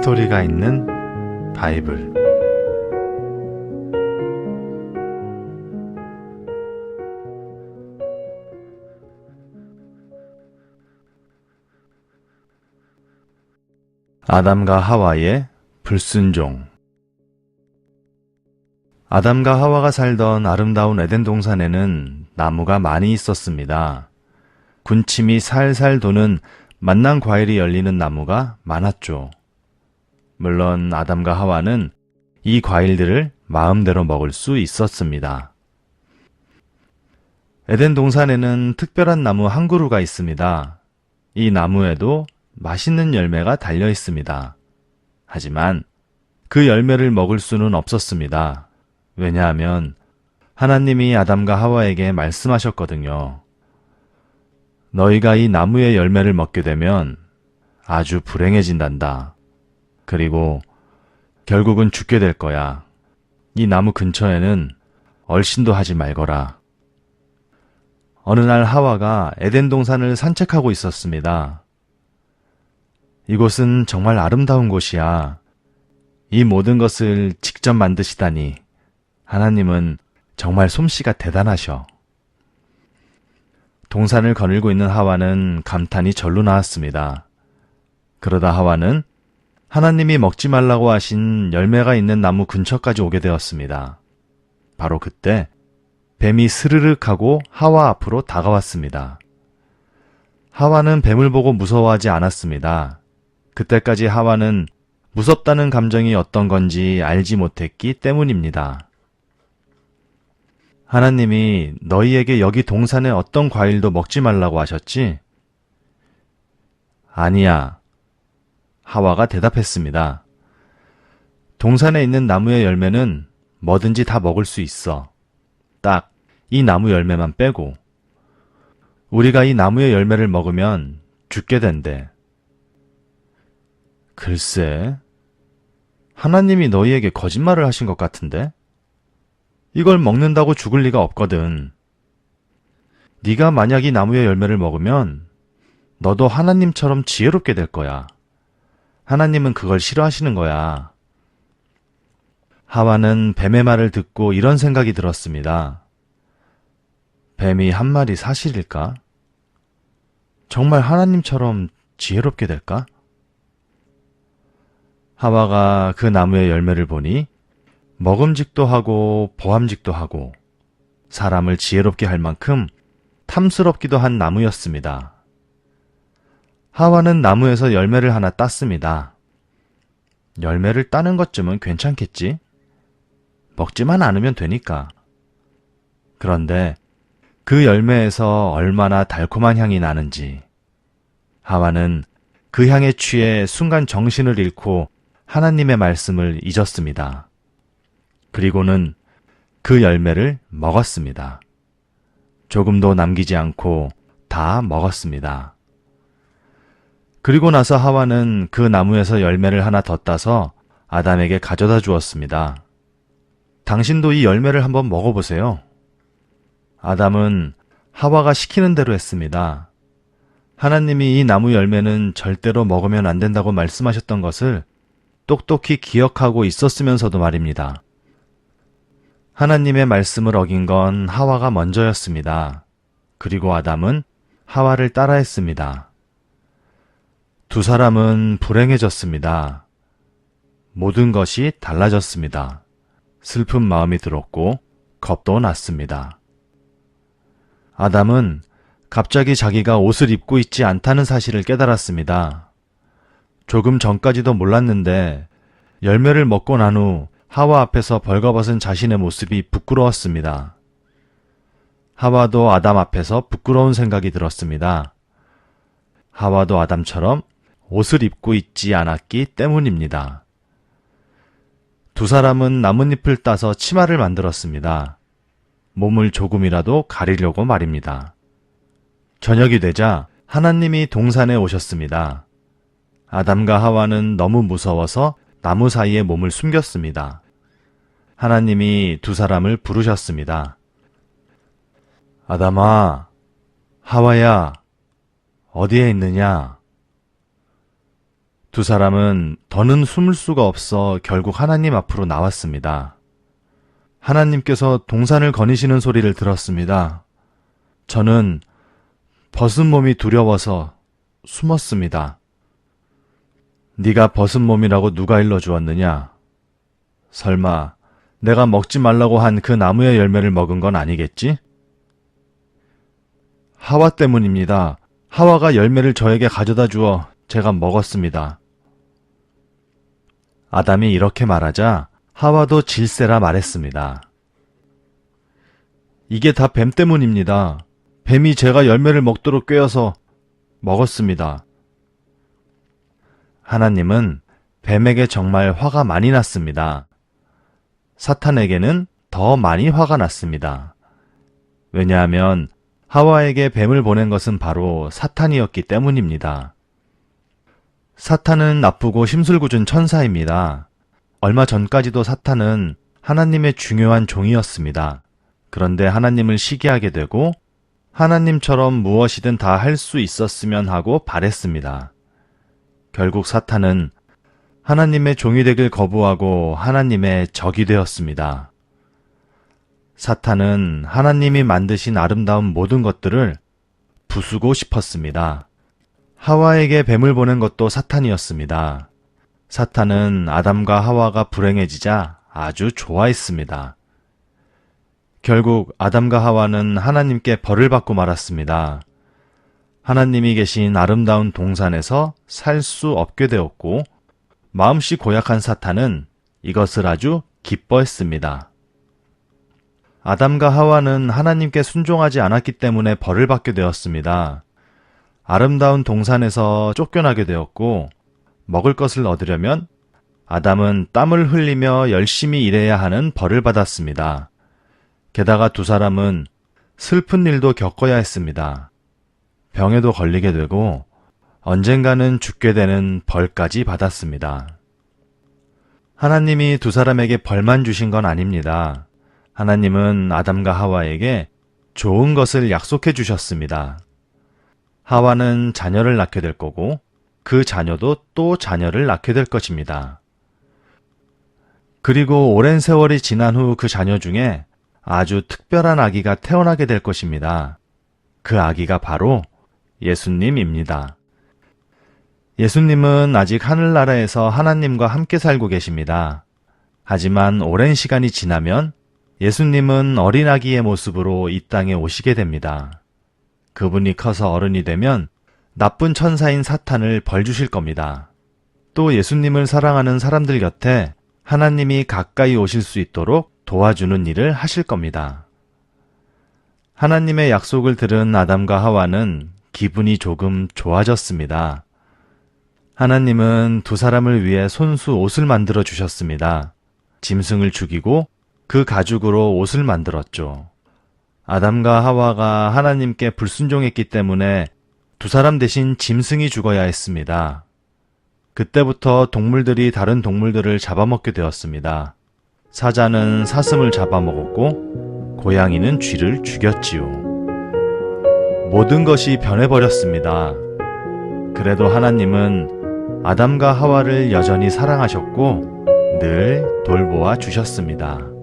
스토리가 있는 바이블. 아담과 하와의 불순종. 아담과 하와가 살던 아름다운 에덴 동산에는 나무가 많이 있었습니다. 군침이 살살 도는 만난 과일이 열리는 나무가 많았죠. 물론 아담과 하와는 이 과일들을 마음대로 먹을 수 있었습니다. 에덴 동산에는 특별한 나무 한 그루가 있습니다. 이 나무에도 맛있는 열매가 달려 있습니다. 하지만 그 열매를 먹을 수는 없었습니다. 왜냐하면 하나님이 아담과 하와에게 말씀하셨거든요. 너희가 이 나무의 열매를 먹게 되면 아주 불행해진단다. 그리고 결국은 죽게 될 거야. 이 나무 근처에는 얼씬도 하지 말거라. 어느 날 하와가 에덴 동산을 산책하고 있었습니다. 이곳은 정말 아름다운 곳이야. 이 모든 것을 직접 만드시다니. 하나님은 정말 솜씨가 대단하셔. 동산을 거닐고 있는 하와는 감탄이 절로 나왔습니다. 그러다 하와는 하나님이 먹지 말라고 하신 열매가 있는 나무 근처까지 오게 되었습니다. 바로 그때 뱀이 스르륵 하고 하와 앞으로 다가왔습니다. 하와는 뱀을 보고 무서워하지 않았습니다. 그때까지 하와는 무섭다는 감정이 어떤 건지 알지 못했기 때문입니다. 하나님이 너희에게 여기 동산의 어떤 과일도 먹지 말라고 하셨지? 아니야. 하와가 대답했습니다. 동산에 있는 나무의 열매는 뭐든지 다 먹을 수 있어. 딱 이 나무 열매만 빼고. 우리가 이 나무의 열매를 먹으면 죽게 된대. 글쎄, 하나님이 너희에게 거짓말을 하신 것 같은데? 이걸 먹는다고 죽을 리가 없거든. 네가 만약 이 나무의 열매를 먹으면 너도 하나님처럼 지혜롭게 될 거야. 하나님은 그걸 싫어하시는 거야. 하와는 뱀의 말을 듣고 이런 생각이 들었습니다. 뱀이 한 말이 사실일까? 정말 하나님처럼 지혜롭게 될까? 하와가 그 나무의 열매를 보니 먹음직도 하고 보암직도 하고 사람을 지혜롭게 할 만큼 탐스럽기도 한 나무였습니다. 하와는 나무에서 열매를 하나 땄습니다. 열매를 따는 것쯤은 괜찮겠지? 먹지만 않으면 되니까. 그런데 그 열매에서 얼마나 달콤한 향이 나는지. 하와는 그 향에 취해 순간 정신을 잃고 하나님의 말씀을 잊었습니다. 그리고는 그 열매를 먹었습니다. 조금도 남기지 않고 다 먹었습니다. 그리고 나서 하와는 그 나무에서 열매를 하나 더 따서 아담에게 가져다 주었습니다. 당신도 이 열매를 한번 먹어보세요. 아담은 하와가 시키는 대로 했습니다. 하나님이 이 나무 열매는 절대로 먹으면 안 된다고 말씀하셨던 것을 똑똑히 기억하고 있었으면서도 말입니다. 하나님의 말씀을 어긴 건 하와가 먼저였습니다. 그리고 아담은 하와를 따라했습니다. 두 사람은 불행해졌습니다. 모든 것이 달라졌습니다. 슬픈 마음이 들었고 겁도 났습니다. 아담은 갑자기 자기가 옷을 입고 있지 않다는 사실을 깨달았습니다. 조금 전까지도 몰랐는데 열매를 먹고 난 후 하와 앞에서 벌거벗은 자신의 모습이 부끄러웠습니다. 하와도 아담 앞에서 부끄러운 생각이 들었습니다. 하와도 아담처럼 옷을 입고 있지 않았기 때문입니다. 두 사람은 나뭇잎을 따서 치마를 만들었습니다. 몸을 조금이라도 가리려고 말입니다. 저녁이 되자 하나님이 동산에 오셨습니다. 아담과 하와는 너무 무서워서 나무 사이에 몸을 숨겼습니다. 하나님이 두 사람을 부르셨습니다. 아담아, 하와야, 어디에 있느냐? 두 사람은 더는 숨을 수가 없어 결국 하나님 앞으로 나왔습니다. 하나님께서 동산을 거니시는 소리를 들었습니다. 저는 벗은 몸이 두려워서 숨었습니다. 네가 벗은 몸이라고 누가 일러주었느냐? 설마 내가 먹지 말라고 한 그 나무의 열매를 먹은 건 아니겠지? 하와 때문입니다. 하와가 열매를 저에게 가져다 주어 제가 먹었습니다. 아담이 이렇게 말하자 하와도 질세라 말했습니다. 이게 다 뱀 때문입니다. 뱀이 제가 열매를 먹도록 꾀어서 먹었습니다. 하나님은 뱀에게 정말 화가 많이 났습니다. 사탄에게는 더 많이 화가 났습니다. 왜냐하면 하와에게 뱀을 보낸 것은 바로 사탄이었기 때문입니다. 사탄은 나쁘고 심술궂은 천사입니다. 얼마 전까지도 사탄은 하나님의 중요한 종이었습니다. 그런데 하나님을 시기하게 되고 하나님처럼 무엇이든 다 할 수 있었으면 하고 바랬습니다. 결국 사탄은 하나님의 종이 되길 거부하고 하나님의 적이 되었습니다. 사탄은 하나님이 만드신 아름다운 모든 것들을 부수고 싶었습니다. 하와에게 뱀을 보낸 것도 사탄이었습니다. 사탄은 아담과 하와가 불행해지자 아주 좋아했습니다. 결국 아담과 하와는 하나님께 벌을 받고 말았습니다. 하나님이 계신 아름다운 동산에서 살 수 없게 되었고 마음씨 고약한 사탄은 이것을 아주 기뻐했습니다. 아담과 하와는 하나님께 순종하지 않았기 때문에 벌을 받게 되었습니다. 아름다운 동산에서 쫓겨나게 되었고 먹을 것을 얻으려면 아담은 땀을 흘리며 열심히 일해야 하는 벌을 받았습니다. 게다가 두 사람은 슬픈 일도 겪어야 했습니다. 병에도 걸리게 되고 언젠가는 죽게 되는 벌까지 받았습니다. 하나님이 두 사람에게 벌만 주신 건 아닙니다. 하나님은 아담과 하와에게 좋은 것을 약속해 주셨습니다. 하와는 자녀를 낳게 될 거고 그 자녀도 또 자녀를 낳게 될 것입니다. 그리고 오랜 세월이 지난 후 그 자녀 중에 아주 특별한 아기가 태어나게 될 것입니다. 그 아기가 바로 예수님입니다. 예수님은 아직 하늘나라에서 하나님과 함께 살고 계십니다. 하지만 오랜 시간이 지나면 예수님은 어린아기의 모습으로 이 땅에 오시게 됩니다. 그분이 커서 어른이 되면 나쁜 천사인 사탄을 벌 주실 겁니다. 또 예수님을 사랑하는 사람들 곁에 하나님이 가까이 오실 수 있도록 도와주는 일을 하실 겁니다. 하나님의 약속을 들은 아담과 하와는 기분이 조금 좋아졌습니다. 하나님은 두 사람을 위해 손수 옷을 만들어 주셨습니다. 짐승을 죽이고 그 가죽으로 옷을 만들었죠. 아담과 하와가 하나님께 불순종했기 때문에 두 사람 대신 짐승이 죽어야 했습니다. 그때부터 동물들이 다른 동물들을 잡아먹게 되었습니다. 사자는 사슴을 잡아먹었고 고양이는 쥐를 죽였지요. 모든 것이 변해버렸습니다. 그래도 하나님은 아담과 하와를 여전히 사랑하셨고 늘 돌보아 주셨습니다.